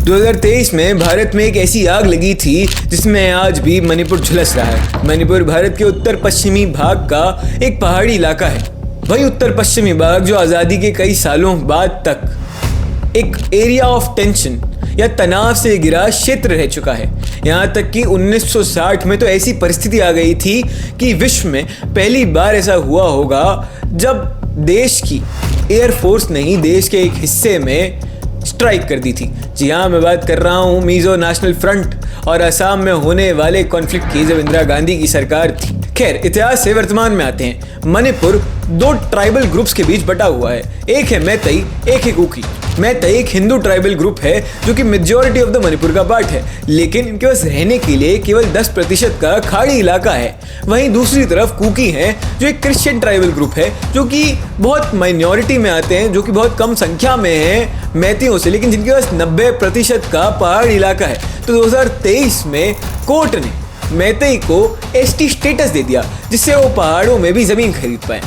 2023 में भारत में एक ऐसी आग लगी थी जिसमें आज भी मणिपुर झुलस रहा है। मणिपुर भारत के उत्तर पश्चिमी भाग का एक पहाड़ी इलाका है। वही उत्तर पश्चिमी भाग जो आज़ादी के कई सालों बाद तक एक एरिया ऑफ टेंशन या तनाव से घिरा क्षेत्र रह चुका है। यहाँ तक कि 1960 में तो ऐसी परिस्थिति आ गई थी कि विश्व में पहली बार ऐसा हुआ होगा जब देश की एयरफोर्स ने ही देश के एक हिस्से में स्ट्राइक कर दी थी। जी हाँ, मैं बात कर रहा हूँ मिजो नेशनल फ्रंट और असम में होने वाले कॉन्फ्लिक्ट की जब इंदिरा गांधी की सरकार थी। खैर, इतिहास से वर्तमान में आते हैं। मणिपुर दो ट्राइबल ग्रुप्स के बीच बटा हुआ है। एक है मैतई, एक है कुकी। मैतई एक हिंदू ट्राइबल ग्रुप है जो कि मेजॉरिटी ऑफ द मणिपुर का पार्ट है, लेकिन इनके पास रहने के लिए केवल 10% का खाड़ी इलाका है। वहीं दूसरी तरफ कुकी हैं जो एक क्रिश्चियन ट्राइबल ग्रुप है जो कि बहुत माइनॉरिटी में आते हैं, जो कि बहुत कम संख्या में हैं मैतियों से, लेकिन जिनके पास 90% का पहाड़ी इलाका है। तो 2023 में कोर्ट ने मैतई को एसटी स्टेटस दे दिया जिससे वो पहाड़ों में भी जमीन खरीद पाए।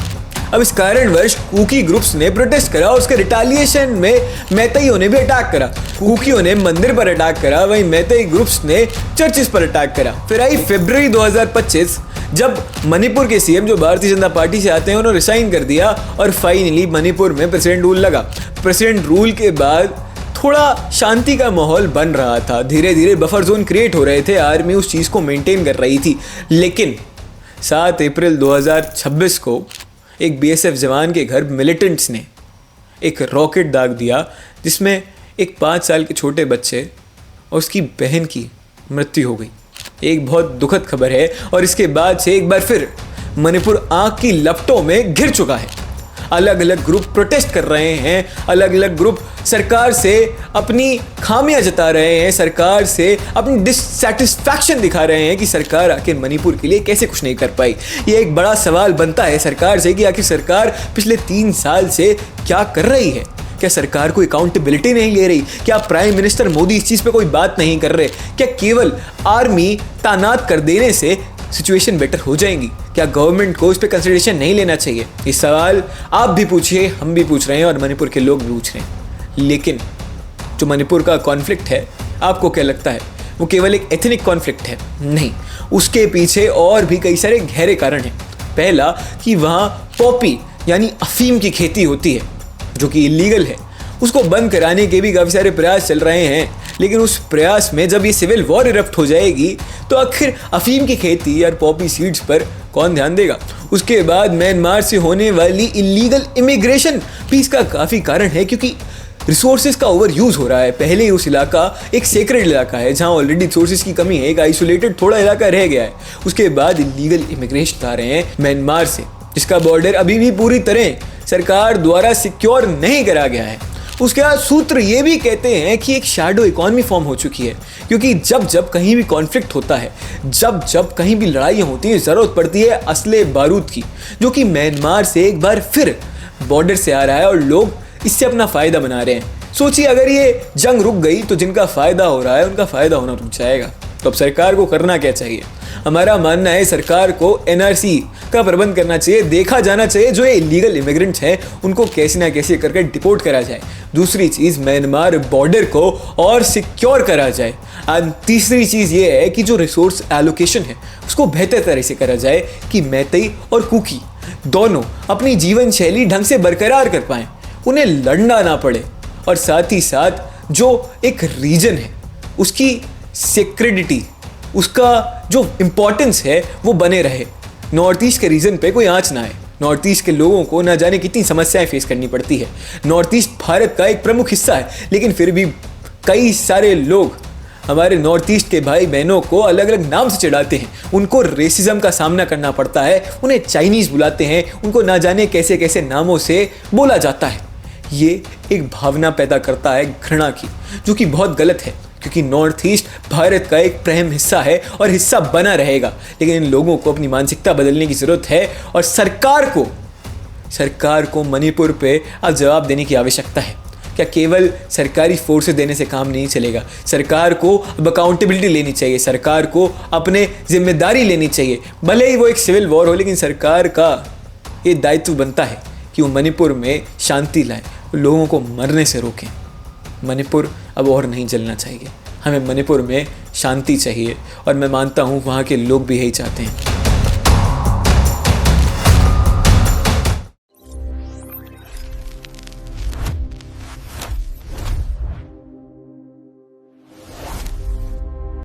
अब इस कारणवश कुकी ग्रुप्स ने प्रोटेस्ट करा और उसके रिटालिएशन में मैतईयों ने भी अटैक करा। कुकियों ने मंदिर पर अटैक करा, वहीं मैतई ग्रुप्स ने चर्चेस पर अटैक करा। फिर आई फरवरी 2025 जब मणिपुर के सीएम जो भारतीय जनता पार्टी से आते हैं उन्होंने रिसाइन कर दिया और फाइनली मणिपुर में प्रेसिडेंट रूल लगा। प्रेसिडेंट रूल के बाद थोड़ा शांति का माहौल बन रहा था, धीरे धीरे बफर जोन क्रिएट हो रहे थे, आर्मी उस चीज़ को मेंटेन कर रही थी। लेकिन 7 अप्रैल 2026 को एक बीएसएफ जवान के घर मिलिटेंट्स ने एक रॉकेट दाग दिया जिसमें एक 5 साल के छोटे बच्चे और उसकी बहन की मृत्यु हो गई। एक बहुत दुखद खबर है और इसके बाद से एक बार फिर मणिपुर आग की लपटों में घिर चुका है। अलग अलग ग्रुप प्रोटेस्ट कर रहे हैं, अलग अलग ग्रुप सरकार से अपनी खामियां जता रहे हैं, सरकार से अपनी डिससैटिस्फैक्शन दिखा रहे हैं कि सरकार आखिर मणिपुर के लिए कैसे कुछ नहीं कर पाई। ये एक बड़ा सवाल बनता है सरकार से कि आखिर सरकार पिछले 3 साल से क्या कर रही है। क्या सरकार को अकाउंटेबिलिटी नहीं ले रही? क्या प्राइम मिनिस्टर मोदी इस चीज़ पे कोई बात नहीं कर रहे? क्या केवल आर्मी तैनात कर देने से सिचुएशन बेटर हो जाएंगी? क्या गवर्नमेंट को इस पे कंसिडरेशन नहीं लेना चाहिए? ये सवाल आप भी पूछिए, हम भी पूछ रहे हैं और मणिपुर के लोग भी पूछ रहे हैं। लेकिन जो मणिपुर का कॉन्फ्लिक्ट है, आपको क्या लगता है वो केवल एक एथनिक कॉन्फ्लिक्ट है? नहीं, उसके पीछे और भी कई सारे गहरे कारण हैं। पहला कि वहाँ पॉपी यानी अफीम की खेती होती है जो कि इलीगल है। उसको बंद कराने के भी काफ़ी सारे प्रयास चल रहे हैं, लेकिन उस प्रयास में जब ये सिविल वॉर इरप्ट हो जाएगी तो आखिर अफीम की खेती या पॉपी सीड्स पर कौन ध्यान देगा? उसके बाद म्यांमार से होने वाली इलीगल इमिग्रेशन भी इसका काफ़ी कारण है, क्योंकि रिसोर्सेज का ओवर यूज़ हो रहा है। पहले ही उस इलाका एक सेक्रेड इलाका है जहाँ ऑलरेडी रिसोर्सेज की कमी है, एक आइसोलेटेड थोड़ा इलाका रह गया है। उसके बाद इलीगल इमिग्रेशन आ रहे हैं म्यांमार से, जिसका बॉर्डर अभी भी पूरी तरह सरकार द्वारा सिक्योर नहीं करा गया है। उसके बाद सूत्र ये भी कहते हैं कि एक शैडो इकोनॉमी फॉर्म हो चुकी है, क्योंकि जब जब कहीं भी कॉन्फ्लिक्ट होता है, जब जब कहीं भी लड़ाइयाँ होती हैं, ज़रूरत पड़ती है असले बारूद की, जो कि म्यांमार से एक बार फिर बॉर्डर से आ रहा है और लोग इससे अपना फ़ायदा बना रहे हैं। सोचिए, अगर ये जंग रुक गई तो जिनका फ़ायदा हो रहा है उनका फ़ायदा होना रुक जाएगा। तो अब सरकार को करना क्या चाहिए? हमारा मानना है सरकार को एनआरसी का प्रबंध करना चाहिए, देखा जाना चाहिए जो ये इलीगल इमिग्रेंट्स हैं उनको कैसे ना कैसे करके डिपोर्ट करा जाए। दूसरी चीज़, म्यांमार बॉर्डर को और सिक्योर करा जाए। और तीसरी चीज़ ये है कि जो रिसोर्स एलोकेशन है उसको बेहतर तरह से करा जाए कि मैतई और कुकी दोनों अपनी जीवन शैली ढंग से बरकरार कर पाएँ, उन्हें लड़ना ना पड़े, और साथ ही साथ जो एक रीजन है उसकी सेक्रेडिटी, उसका जो इम्पोर्टेंस है वो बने रहे। नॉर्थ ईस्ट के रीजन पे कोई आँच ना आए। नॉर्थ ईस्ट के लोगों को ना जाने कितनी समस्याएं फेस करनी पड़ती है। नॉर्थ ईस्ट भारत का एक प्रमुख हिस्सा है, लेकिन फिर भी कई सारे लोग हमारे नॉर्थ ईस्ट के भाई बहनों को अलग अलग नाम से चिढ़ाते हैं, उनको रेसिज्म का सामना करना पड़ता है, उन्हें चाइनीज़ बुलाते हैं, उनको ना जाने कैसे कैसे नामों से बोला जाता है। ये एक भावना पैदा करता है घृणा की, जो कि बहुत गलत है, क्योंकि नॉर्थ ईस्ट भारत का एक अहम हिस्सा है और हिस्सा बना रहेगा। लेकिन इन लोगों को अपनी मानसिकता बदलने की ज़रूरत है और सरकार को मणिपुर पे अब जवाब देने की आवश्यकता है। क्या केवल सरकारी फोर्सेस देने से काम नहीं चलेगा? सरकार को अब अकाउंटेबिलिटी लेनी चाहिए, सरकार को अपने जिम्मेदारी लेनी चाहिए। भले ही वो एक सिविल वॉर हो, लेकिन सरकार का ये दायित्व बनता है कि वो मणिपुर में शांति लाए, लोगों को मरने से रोकें। मणिपुर अब और नहीं जलना चाहिए। हमें मणिपुर में शांति चाहिए और मैं मानता हूँ वहाँ के लोग भी यही चाहते हैं।